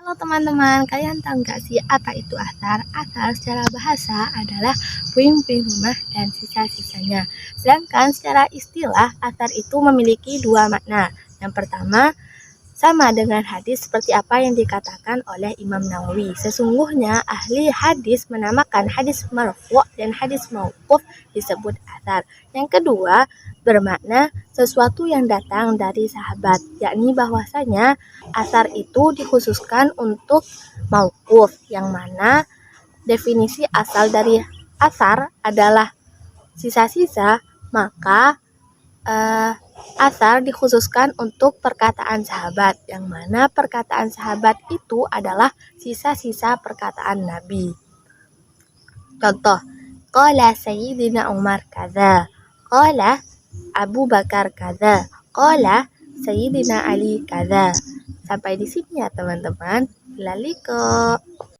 Halo teman-teman, kalian tahu nggak sih apa itu athar? Athar secara bahasa adalah puing-puing rumah dan sisa-sisanya. Sedangkan secara istilah, athar itu memiliki dua makna. Yang pertama, sama dengan hadis seperti apa yang dikatakan oleh Imam Nawawi. Sesungguhnya ahli hadis menamakan hadis marfu' dan hadis mauquf disebut athar. Yang kedua, bermakna sesuatu yang datang dari sahabat, yakni bahwasanya athar itu dikhususkan untuk mauquf, yang mana definisi asal dari athar adalah sisa-sisa, maka athar dikhususkan untuk perkataan sahabat, yang mana perkataan sahabat itu adalah sisa-sisa perkataan Nabi. Contoh, qala Sayyidina Umar kadza, qala Abu Bakar kadza, qala Sayyidina Ali kadza. Sampai di sini ya teman-teman. Laliko.